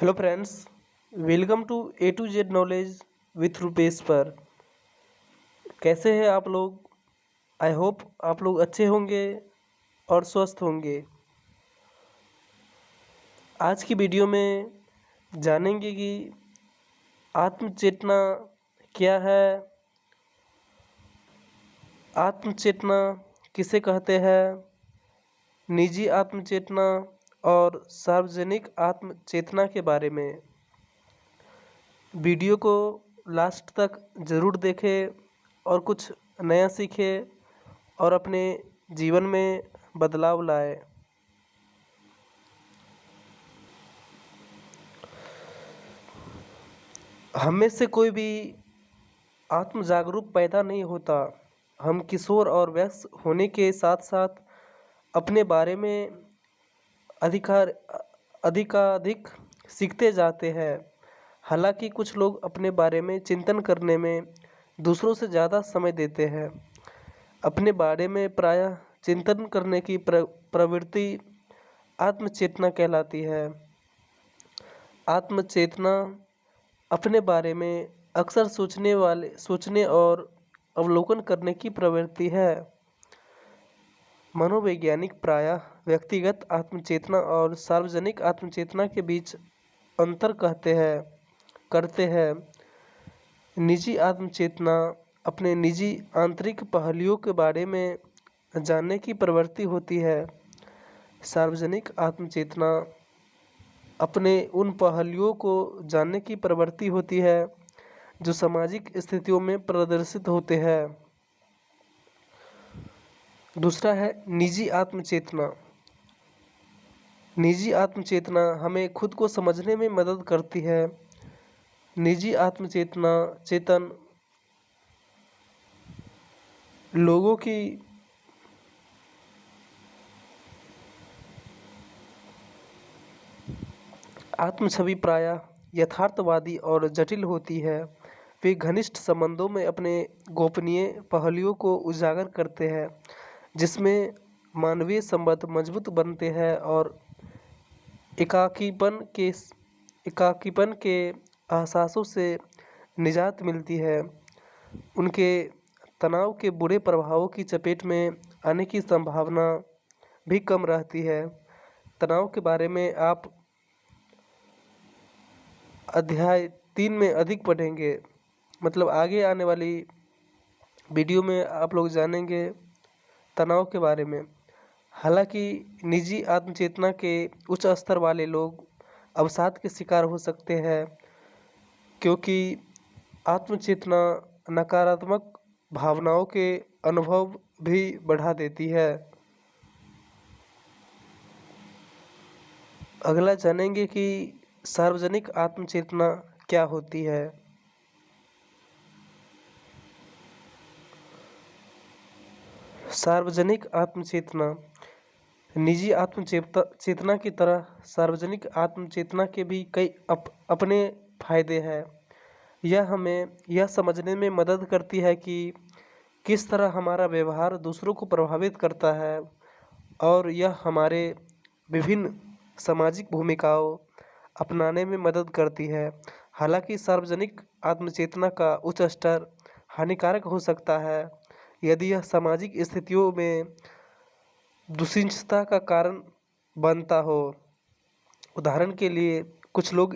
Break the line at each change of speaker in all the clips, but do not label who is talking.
Hello friends, welcome to A to Z knowledge with Rupesh पर। कैसे हैं आप लोग? आई होप आप लोग अच्छे होंगे और स्वस्थ होंगे। आज की वीडियो में जानेंगे कि आत्मचेतना क्या है, आत्मचेतना किसे कहते हैं, निजी आत्मचेतना और सार्वजनिक आत्मचेतना के बारे में। वीडियो को लास्ट तक ज़रूर देखें और कुछ नया सीखें और अपने जीवन में बदलाव लाए। हम में से कोई भी आत्म जागरूक पैदा नहीं होता। हम किशोर और वयस्क होने के साथ साथ अपने बारे में अधिकार अधिकाधिक सीखते जाते हैं। हालांकि कुछ लोग अपने बारे में चिंतन करने में दूसरों से ज़्यादा समय देते हैं। अपने बारे में प्रायः चिंतन करने की प्रवृत्ति आत्मचेतना कहलाती है। आत्मचेतना अपने बारे में अक्सर सोचने और अवलोकन करने की प्रवृत्ति है। मनोवैज्ञानिक प्रायः व्यक्तिगत आत्मचेतना और सार्वजनिक आत्मचेतना के बीच अंतर करते हैं। निजी आत्मचेतना अपने निजी आंतरिक पहलुओं के बारे में जानने की प्रवृत्ति होती है। सार्वजनिक आत्मचेतना अपने उन पहलुओं को जानने की प्रवृत्ति होती है जो सामाजिक स्थितियों में प्रदर्शित होते हैं। दूसरा है निजी आत्मचेतना। निजी आत्मचेतना हमें खुद को समझने में मदद करती है। निजी आत्मचेतना चेतन लोगों की आत्म-छवि प्रायः यथार्थवादी और जटिल होती है। वे घनिष्ठ संबंधों में अपने गोपनीय पहलुओं को उजागर करते हैं, जिसमें मानवीय संबंध मजबूत बनते हैं और एकाकीपन के एकाकीपन के एहसासों से निजात मिलती है। उनके तनाव के बुरे प्रभावों की चपेट में आने की संभावना भी कम रहती है। तनाव के बारे में आप अध्याय 3 में अधिक पढ़ेंगे। मतलब आगे आने वाली वीडियो में आप लोग जानेंगे तनाव के बारे में। हालांकि निजी आत्मचेतना के उच्च स्तर वाले लोग अवसाद के शिकार हो सकते हैं, क्योंकि आत्मचेतना नकारात्मक भावनाओं के अनुभव भी बढ़ा देती है। अगला जानेंगे कि सार्वजनिक आत्मचेतना क्या होती है। सार्वजनिक आत्मचेतना निजी चेतना की तरह सार्वजनिक आत्मचेतना के भी कई अपने फायदे हैं। यह हमें यह समझने में मदद करती है कि किस तरह हमारा व्यवहार दूसरों को प्रभावित करता है और यह हमारे विभिन्न सामाजिक भूमिकाओं अपनाने में मदद करती है। हालांकि सार्वजनिक आत्मचेतना का उच्च स्तर हानिकारक हो सकता है यदि यह सामाजिक स्थितियों में दुश्चिंता का कारण बनता हो। उदाहरण के लिए कुछ लोग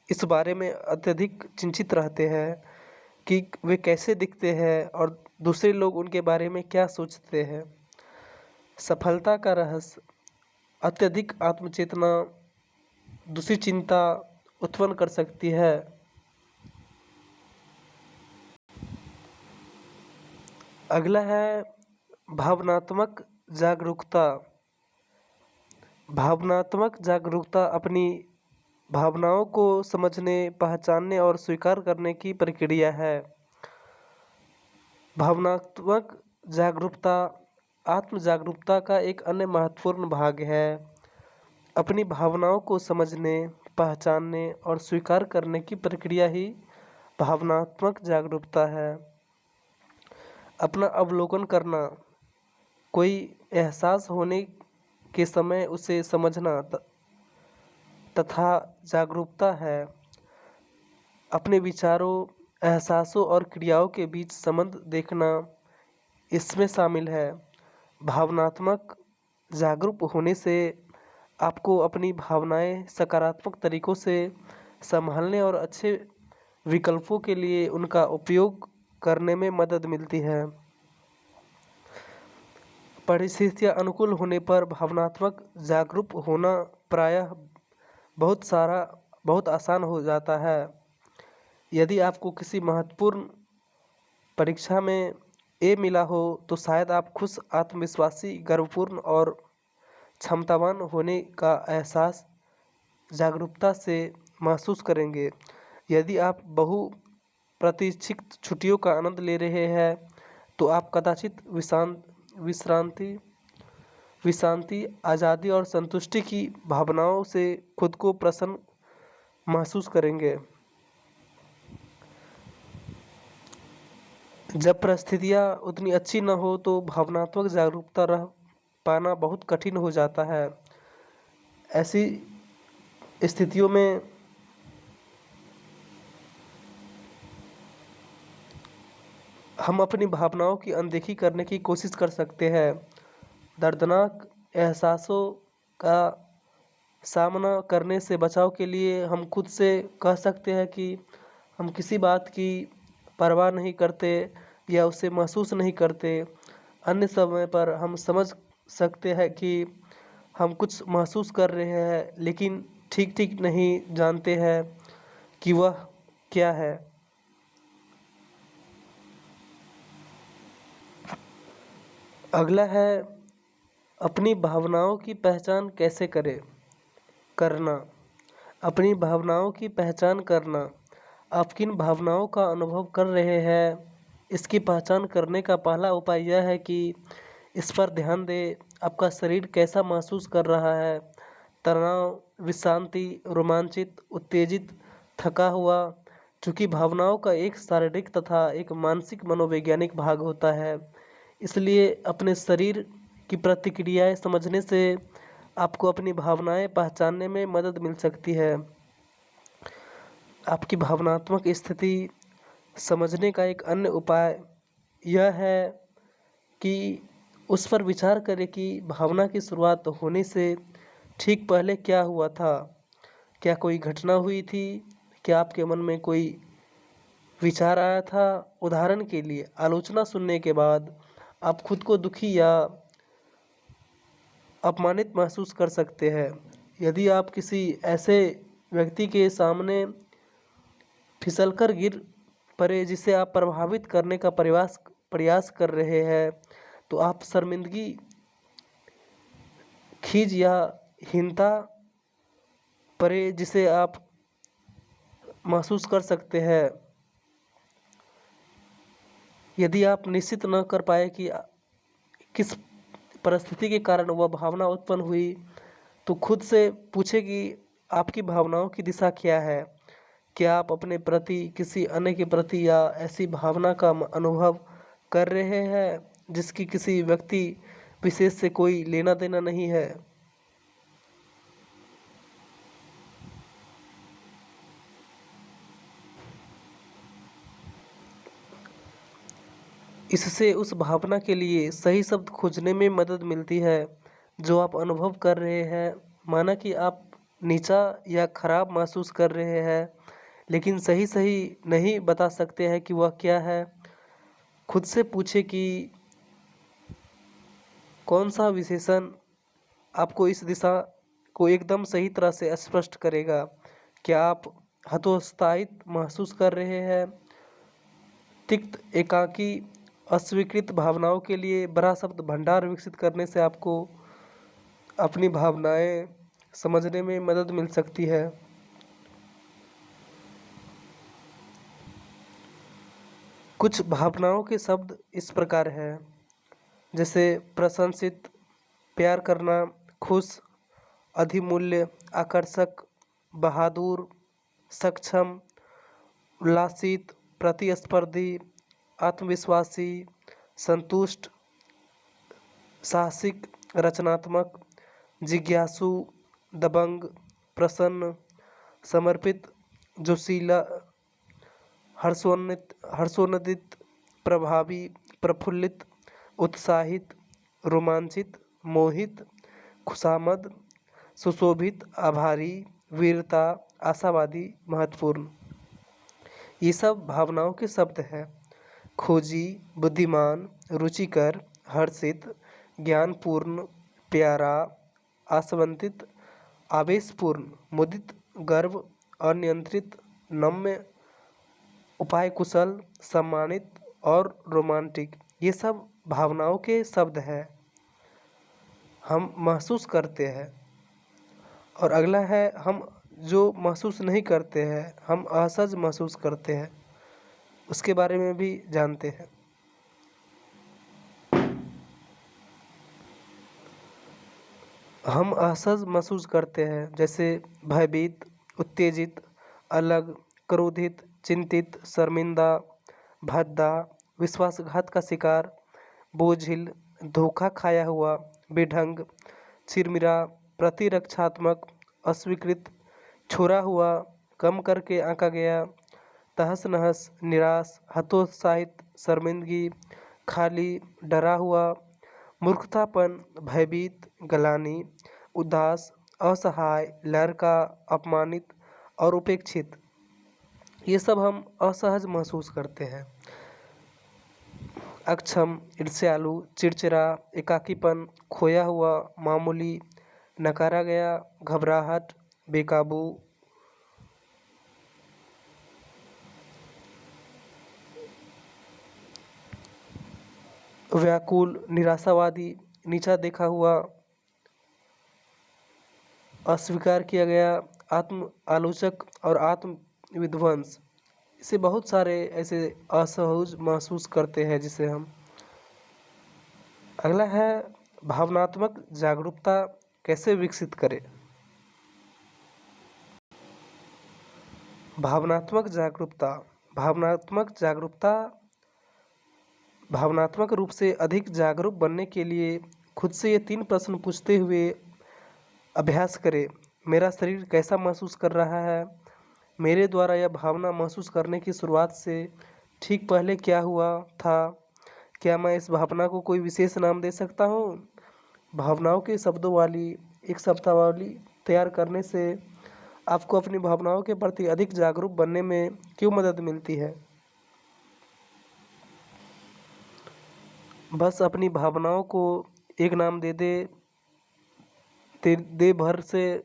इस बारे में अत्यधिक चिंतित रहते हैं कि वे कैसे दिखते हैं और दूसरे लोग उनके बारे में क्या सोचते हैं। सफलता का रहस्य अत्यधिक आत्मचेतना दूसरी चिंता उत्पन्न कर सकती है। अगला है भावनात्मक जागरूकता। भावनात्मक जागरूकता अपनी भावनाओं को समझने, पहचानने और स्वीकार करने की प्रक्रिया है। भावनात्मक जागरूकता आत्म जागरूकता का एक अन्य महत्वपूर्ण भाग है। अपनी भावनाओं को समझने, पहचानने और स्वीकार करने की प्रक्रिया ही भावनात्मक जागरूकता है। अपना अवलोकन करना, कोई एहसास होने के समय उसे समझना तथा जागरूकता है। अपने विचारों, एहसासों और क्रियाओं के बीच संबंध देखना इसमें शामिल है। भावनात्मक जागरूक होने से आपको अपनी भावनाएं सकारात्मक तरीकों से संभालने और अच्छे विकल्पों के लिए उनका उपयोग करने में मदद मिलती है। परिस्थितियाँ अनुकूल होने पर भावनात्मक जागरूक होना प्रायः बहुत आसान हो जाता है। यदि आपको किसी महत्वपूर्ण परीक्षा में ए मिला हो तो शायद आप खुश, आत्मविश्वासी, गर्वपूर्ण और क्षमतावान होने का एहसास जागरूकता से महसूस करेंगे। यदि आप बहुप्रतीक्षित छुट्टियों का आनंद ले रहे हैं तो आप कदाचित विश्रांति, आज़ादी और संतुष्टि की भावनाओं से खुद को प्रसन्न महसूस करेंगे। जब परिस्थितियाँ उतनी अच्छी न हो तो भावनात्मक जागरूकता रह पाना बहुत कठिन हो जाता है। ऐसी स्थितियों में हम अपनी भावनाओं की अनदेखी करने की कोशिश कर सकते हैं। दर्दनाक एहसासों का सामना करने से बचाव के लिए हम खुद से कह सकते हैं कि हम किसी बात की परवाह नहीं करते या उसे महसूस नहीं करते। अन्य समय पर हम समझ सकते हैं कि हम कुछ महसूस कर रहे हैं लेकिन ठीक नहीं जानते हैं कि वह क्या है। अगला है अपनी भावनाओं की पहचान कैसे करना। अपनी भावनाओं की पहचान करना। आप किन भावनाओं का अनुभव कर रहे हैं, इसकी पहचान करने का पहला उपाय यह है कि इस पर ध्यान दें। आपका शरीर कैसा महसूस कर रहा है? तनाव, विश्रांति, रोमांचित, उत्तेजित, थका हुआ। चूँकि भावनाओं का एक शारीरिक तथा एक मानसिक मनोवैज्ञानिक भाग होता है, इसलिए अपने शरीर की प्रतिक्रियाएं समझने से आपको अपनी भावनाएं पहचानने में मदद मिल सकती है। आपकी भावनात्मक स्थिति समझने का एक अन्य उपाय यह है कि उस पर विचार करें कि भावना की शुरुआत होने से ठीक पहले क्या हुआ था। क्या कोई घटना हुई थी? क्या आपके मन में कोई विचार आया था? उदाहरण के लिए, आलोचना सुनने के बाद आप खुद को दुखी या अपमानित महसूस कर सकते हैं। यदि आप किसी ऐसे व्यक्ति के सामने फिसलकर गिर पड़े जिसे आप प्रभावित करने का प्रयास कर रहे हैं तो आप शर्मिंदगी, खीज या हीनता पड़े जिसे आप महसूस कर सकते हैं। यदि आप निश्चित न कर पाए कि किस परिस्थिति के कारण वह भावना उत्पन्न हुई तो खुद से पूछे कि आपकी भावनाओं की दिशा क्या है। क्या आप अपने प्रति, किसी अन्य के प्रति या ऐसी भावना का अनुभव कर रहे हैं जिसकी किसी व्यक्ति विशेष से कोई लेना देना नहीं है? इससे उस भावना के लिए सही शब्द खोजने में मदद मिलती है जो आप अनुभव कर रहे हैं। माना कि आप नीचा या खराब महसूस कर रहे हैं लेकिन सही नहीं बता सकते हैं कि वह क्या है। खुद से पूछे कि कौन सा विशेषण आपको इस दिशा को एकदम सही तरह से स्पष्ट करेगा। क्या आप हतोत्साहित महसूस कर रहे हैं? तिक्त, एकाकी, अस्वीकृत भावनाओं के लिए बड़ा शब्द भंडार विकसित करने से आपको अपनी भावनाएं समझने में मदद मिल सकती है। कुछ भावनाओं के शब्द इस प्रकार हैं, जैसे प्रशंसित, प्यार करना, खुश, अधिमूल्य, आकर्षक, बहादुर, सक्षम, उल्लासित, प्रतिस्पर्धी, आत्मविश्वासी, संतुष्ट, साहसिक, रचनात्मक, जिज्ञासु, दबंग, प्रसन्न, समर्पित, जोशीला, हर्षोन्नतित, प्रभावी, प्रफुल्लित, उत्साहित, रोमांचित, मोहित, खुशामद, सुशोभित, आभारी, वीरता, आशावादी, महत्वपूर्ण। ये सब भावनाओं के शब्द हैं। खोजी, बुद्धिमान, रुचिकर, हर्षित, ज्ञानपूर्ण, प्यारा, आशान्वित, आवेशपूर्ण, मुदित, गर्व, अनियंत्रित, नम्य, उपाय कुशल, सम्मानित और रोमांटिक। ये सब भावनाओं के शब्द हैं, हम महसूस करते हैं। और अगला है हम जो महसूस नहीं करते हैं, हम असहज महसूस करते हैं, उसके बारे में भी जानते हैं। हम असहज महसूस करते हैं जैसे भयभीत, उत्तेजित, अलग, क्रोधित, चिंतित, शर्मिंदा, भद्दा, विश्वासघात का शिकार, बोझिल, धोखा खाया हुआ, बेढंग, चिरमिरा, प्रतिरक्षात्मक, अस्वीकृत, छोड़ा हुआ, कम करके आंका गया, तहस नहस, निराश, हतोत्साहित, शर्मिंदगी, खाली, डरा हुआ, मूर्खतापन, भयभीत, गलानी, उदास, असहाय, लड़का, अपमानित और उपेक्षित। ये सब हम असहज महसूस करते हैं। अक्षम, ईर्ष्यालु, चिड़चिड़ा, एकाकीपन, खोया हुआ, मामूली, नकारा गया, घबराहट, बेकाबू, व्याकुल, निराशावादी, नीचा देखा हुआ, अस्वीकार किया गया, आत्म आलोचक और आत्म विध्वंस। इसे बहुत सारे ऐसे असहज महसूस करते हैं जिसे हम। अगला है भावनात्मक जागरूकता कैसे विकसित करें। भावनात्मक जागरूकता भावनात्मक रूप से अधिक जागरूक बनने के लिए खुद से ये 3 प्रश्न पूछते हुए अभ्यास करें। मेरा शरीर कैसा महसूस कर रहा है? मेरे द्वारा यह भावना महसूस करने की शुरुआत से ठीक पहले क्या हुआ था? क्या मैं इस भावना को कोई विशेष नाम दे सकता हूँ? भावनाओं के शब्दों वाली एक शब्दावली तैयार करने से आपको अपनी भावनाओं के प्रति अधिक जागरूक बनने में क्यों मदद मिलती है? बस अपनी भावनाओं को एक नाम दे भर से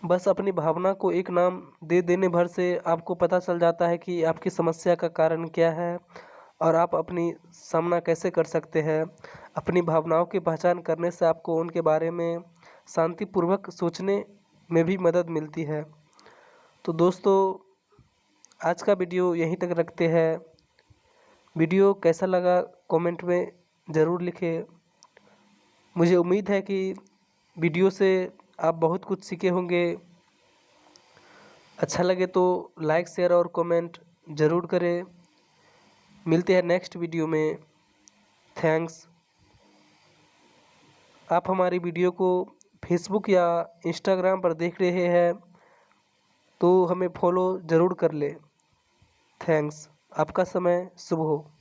बस अपनी भावना को एक नाम दे देने भर से आपको पता चल जाता है कि आपकी समस्या का कारण क्या है और आप अपनी सामना कैसे कर सकते हैं। अपनी भावनाओं की पहचान करने से आपको उनके बारे में शांतिपूर्वक सोचने में भी मदद मिलती है। तो दोस्तों, आज का वीडियो यहीं तक रखते हैं। वीडियो कैसा लगा कमेंट में ज़रूर लिखें। मुझे उम्मीद है कि वीडियो से आप बहुत कुछ सीखे होंगे। अच्छा लगे तो लाइक, शेयर और कमेंट ज़रूर करें। मिलते हैं नेक्स्ट वीडियो में। थैंक्स। आप हमारी वीडियो को फेसबुक या इंस्टाग्राम पर देख रहे हैं तो हमें फॉलो ज़रूर कर लें। थैंक्स। आपका समय शुभ हो।